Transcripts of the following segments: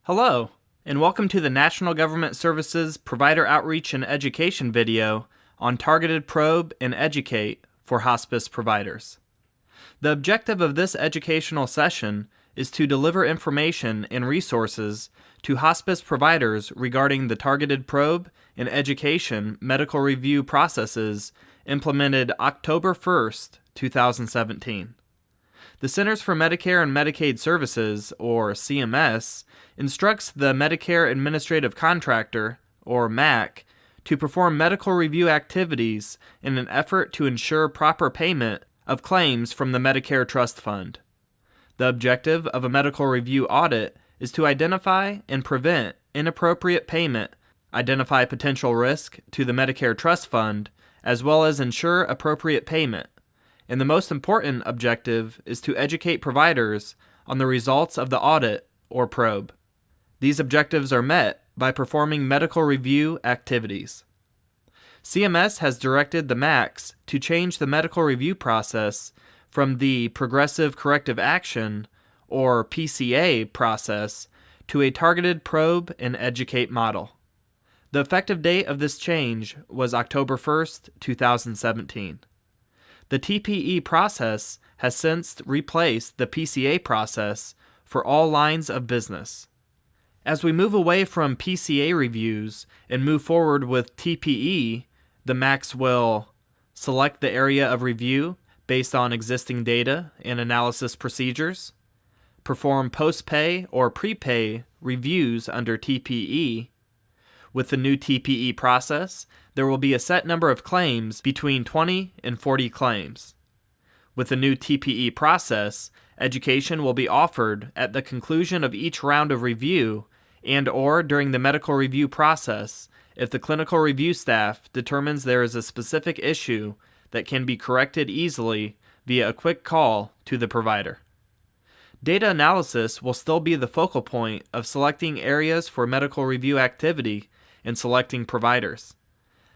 Hello, and welcome to the National Government Services Provider Outreach and Education video on Targeted Probe and Educate for hospice providers. The objective of this educational session is to deliver information and resources to hospice providers regarding the targeted probe and education medical review processes implemented October 1st, 2017. The Centers for Medicare and Medicaid Services, or CMS, instructs the Medicare Administrative Contractor, or MAC, to perform medical review activities in an effort to ensure proper payment of claims from the Medicare Trust Fund. The objective of a medical review audit is to identify and prevent inappropriate payment, identify potential risk to the Medicare Trust Fund, as well as ensure appropriate payment. And the most important objective is to educate providers on the results of the audit or probe. These objectives are met by performing medical review activities. CMS has directed the MACs to change the medical review process from the Progressive Corrective Action, or PCA, process to a targeted probe and educate model. The effective date of this change was October 1st, 2017. The TPE process has since replaced the PCA process for all lines of business. As we move away from PCA reviews and move forward with TPE, the MACs will select the area of review based on existing data and analysis procedures, perform post-pay or prepay reviews under TPE. With the new TPE process, there will be a set number of claims between 20 and 40 claims. With the new TPE process, education will be offered at the conclusion of each round of review and/or during the medical review process if the clinical review staff determines there is a specific issue that can be corrected easily via a quick call to the provider. Data analysis will still be the focal point of selecting areas for medical review activity and selecting providers.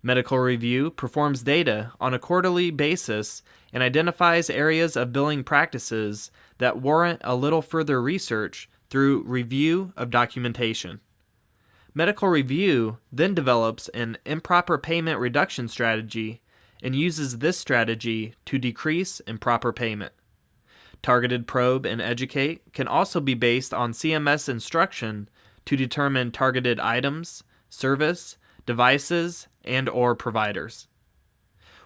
Medical review performs data on a quarterly basis and identifies areas of billing practices that warrant a little further research through review of documentation. Medical review then develops an improper payment reduction strategy and uses this strategy to decrease improper payment. Targeted probe and educate can also be based on CMS instruction to determine targeted items, service, devices, and/or providers.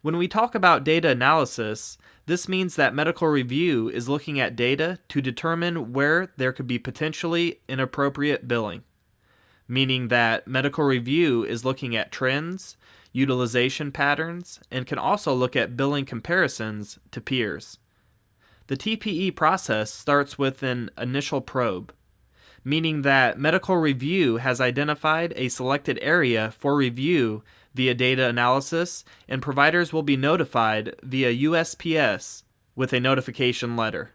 When we talk about data analysis, this means that medical review is looking at data to determine where there could be potentially inappropriate billing, meaning that medical review is looking at trends, utilization patterns, and can also look at billing comparisons to peers. The TPE process starts with an initial probe, meaning that medical review has identified a selected area for review via data analysis, and providers will be notified via USPS with a notification letter.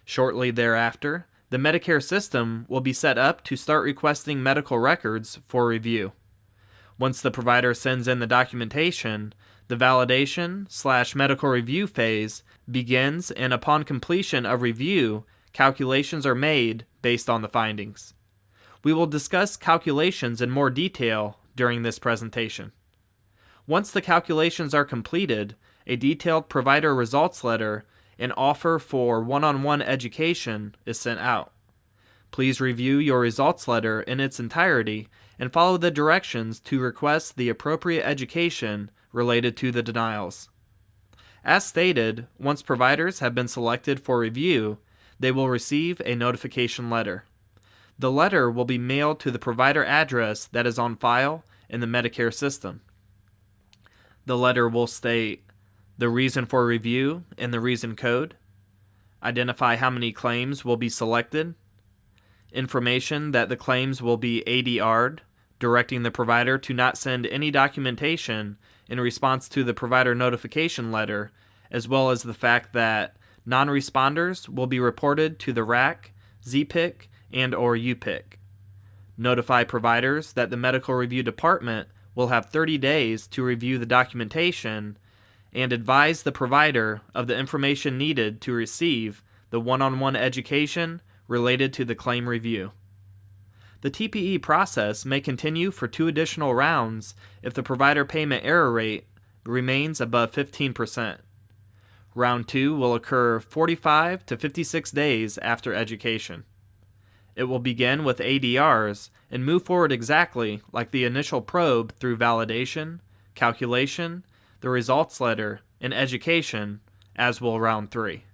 Shortly thereafter, the Medicare system will be set up to start requesting medical records for review. Once the provider sends in the documentation, the validation/medical review phase begins, and upon completion of review, calculations are made based on the findings. We will discuss calculations in more detail during this presentation. Once the calculations are completed, a detailed provider results letter and offer for one-on-one education is sent out. Please review your results letter in its entirety and follow the directions to request the appropriate education related to the denials. As stated, once providers have been selected for review, they will receive a notification letter. The letter will be mailed to the provider address that is on file in the Medicare system. The letter will state the reason for review and the reason code, identify how many claims will be selected, information that the claims will be ADR'd, directing the provider to not send any documentation in response to the provider notification letter, as well as the fact that non-responders will be reported to the RAC, ZPIC, and/or UPIC. Notify providers that the medical review department will have 30 days to review the documentation and advise the provider of the information needed to receive the one-on-one education related to the claim review. The TPE process may continue for 2 additional rounds if the provider payment error rate remains above 15%. Round 2 will occur 45 to 56 days after education. It will begin with ADRs and move forward exactly like the initial probe through validation, calculation, the results letter, and education, as will round 3.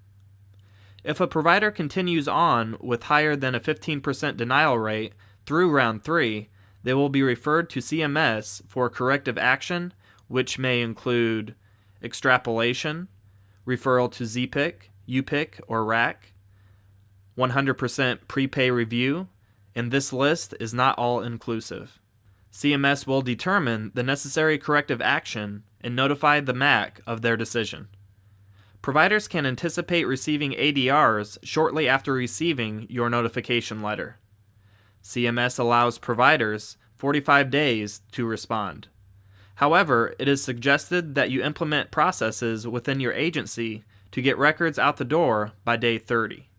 If a provider continues on with higher than a 15% denial rate through round 3, they will be referred to CMS for corrective action, which may include extrapolation, referral to ZPIC, UPIC, or RAC, 100% prepay review, and this list is not all inclusive. CMS will determine the necessary corrective action and notify the MAC of their decision. Providers can anticipate receiving ADRs shortly after receiving your notification letter. CMS allows providers 45 days to respond. However, it is suggested that you implement processes within your agency to get records out the door by day 30.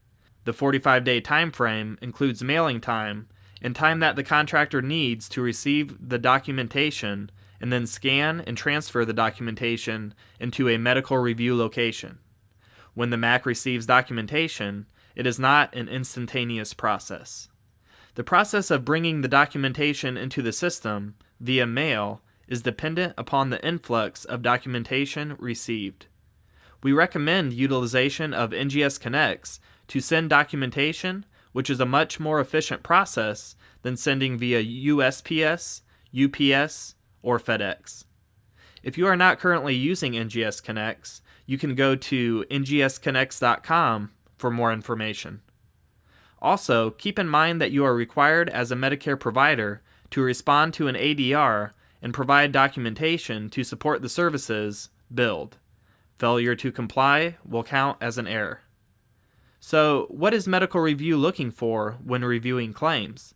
The 45-day time frame includes mailing time and time that the contractor needs to receive the documentation and then scan and transfer the documentation into a medical review location. When the MAC receives documentation, it is not an instantaneous process. The process of bringing the documentation into the system via mail is dependent upon the influx of documentation received. We recommend utilization of NGS Connects to send documentation, which is a much more efficient process than sending via USPS, UPS, or FedEx. If you are not currently using NGS Connects, you can go to NGSMedicare.com for more information. Also, keep in mind that you are required as a Medicare provider to respond to an ADR and provide documentation to support the services billed. Failure to comply will count as an error. So, what is medical review looking for when reviewing claims?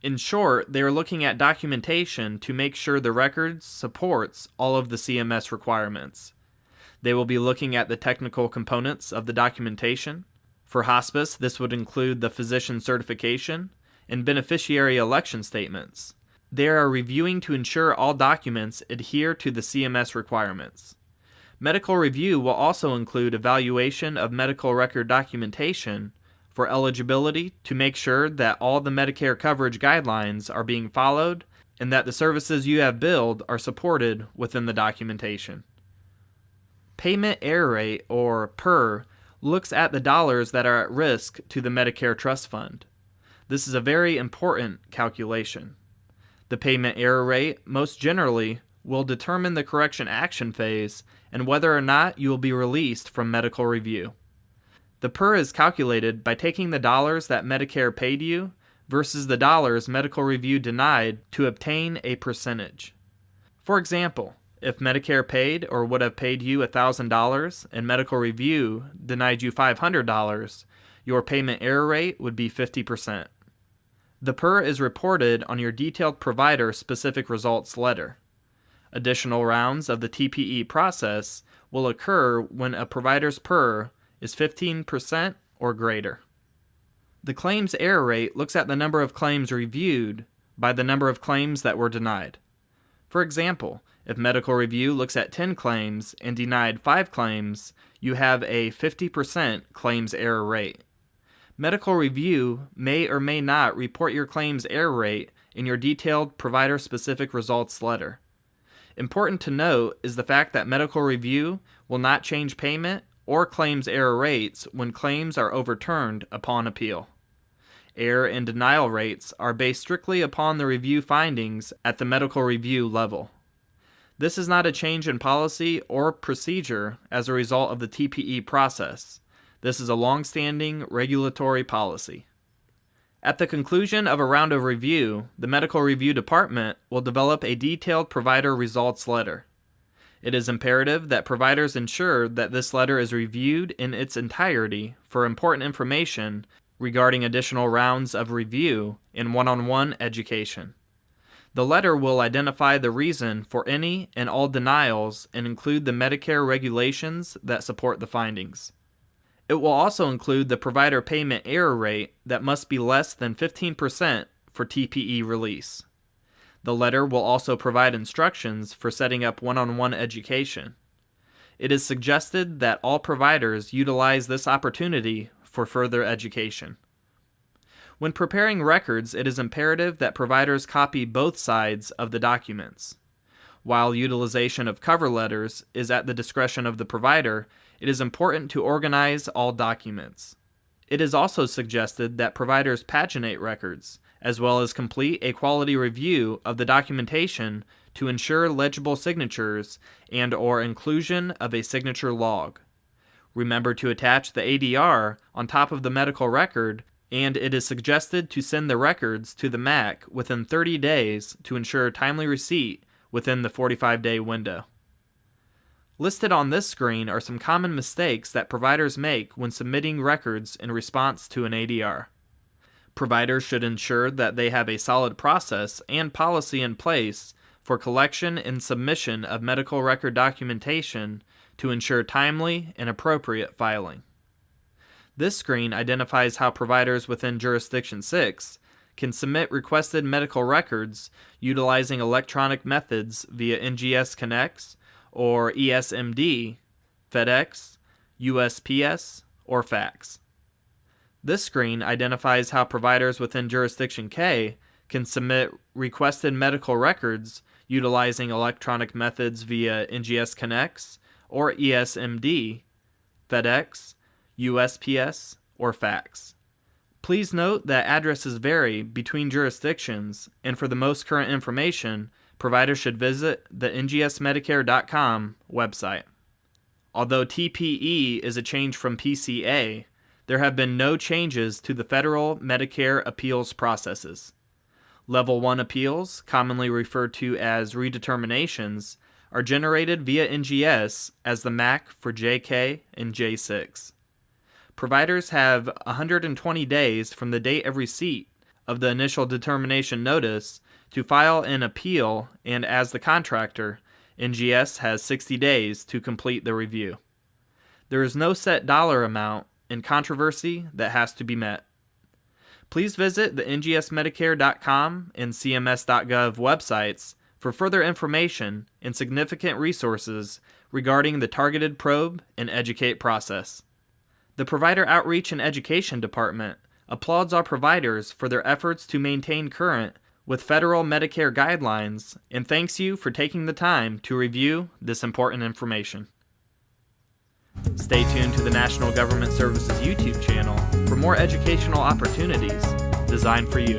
In short, they are looking at documentation to make sure the record supports all of the CMS requirements. They will be looking at the technical components of the documentation. For hospice, this would include the physician certification and beneficiary election statements. They are reviewing to ensure all documents adhere to the CMS requirements. Medical review will also include evaluation of medical record documentation for eligibility to make sure that all the Medicare coverage guidelines are being followed and that the services you have billed are supported within the documentation. Payment error rate, or PER, looks at the dollars that are at risk to the Medicare Trust Fund. This is a very important calculation. The payment error rate, most generally, will determine the correction action phase and whether or not you will be released from medical review. The PER is calculated by taking the dollars that Medicare paid you versus the dollars medical review denied to obtain a percentage. For example, if Medicare paid or would have paid you $1,000 and medical review denied you $500, your payment error rate would be 50%. The PER is reported on your detailed provider specific results letter. Additional rounds of the TPE process will occur when a provider's PER is 15% or greater. The claims error rate looks at the number of claims reviewed by the number of claims that were denied. For example, if medical review looks at 10 claims and denied 5 claims, you have a 50% claims error rate. Medical review may or may not report your claims error rate in your detailed provider-specific results letter. Important to note is the fact that medical review will not change payment or claims error rates when claims are overturned upon appeal. Error and denial rates are based strictly upon the review findings at the medical review level. This is not a change in policy or procedure as a result of the TPE process. This is a long-standing regulatory policy. At the conclusion of a round of review, the medical review department will develop a detailed provider results letter. It is imperative that providers ensure that this letter is reviewed in its entirety for important information regarding additional rounds of review and one-on-one education. The letter will identify the reason for any and all denials and include the Medicare regulations that support the findings. It will also include the provider payment error rate that must be less than 15% for TPE release. The letter will also provide instructions for setting up one-on-one education. It is suggested that all providers utilize this opportunity for further education. When preparing records, it is imperative that providers copy both sides of the documents. While utilization of cover letters is at the discretion of the provider, it is important to organize all documents. It is also suggested that providers paginate records, as well as complete a quality review of the documentation to ensure legible signatures and/or inclusion of a signature log. Remember to attach the ADR on top of the medical record, and it is suggested to send the records to the MAC within 30 days to ensure timely receipt within the 45-day window. Listed on this screen are some common mistakes that providers make when submitting records in response to an ADR. Providers should ensure that they have a solid process and policy in place for collection and submission of medical record documentation to ensure timely and appropriate filing. This screen identifies how providers within Jurisdiction 6 can submit requested medical records utilizing electronic methods via NGS Connects or ESMD, FedEx, USPS, or fax. This screen identifies how providers within Jurisdiction K can submit requested medical records utilizing electronic methods via NGS Connects or ESMD, FedEx, USPS, or fax. Please note that addresses vary between jurisdictions, and for the most current information, providers should visit the NGSMedicare.com website. Although TPE is a change from PCA, there have been no changes to the federal Medicare appeals processes. Level 1 appeals, commonly referred to as redeterminations, are generated via NGS as the MAC for JK and J6. Providers have 120 days from the date of receipt of the initial determination notice to file an appeal, and as the contractor, NGS has 60 days to complete the review. There is no set dollar amount in controversy that has to be met. Please visit the NGSMedicare.com and CMS.gov websites for further information and significant resources regarding the targeted probe and educate process. The Provider Outreach and Education Department applauds our providers for their efforts to maintain current with federal Medicare guidelines and thanks you for taking the time to review this important information. Stay tuned to the National Government Services YouTube channel for more educational opportunities designed for you.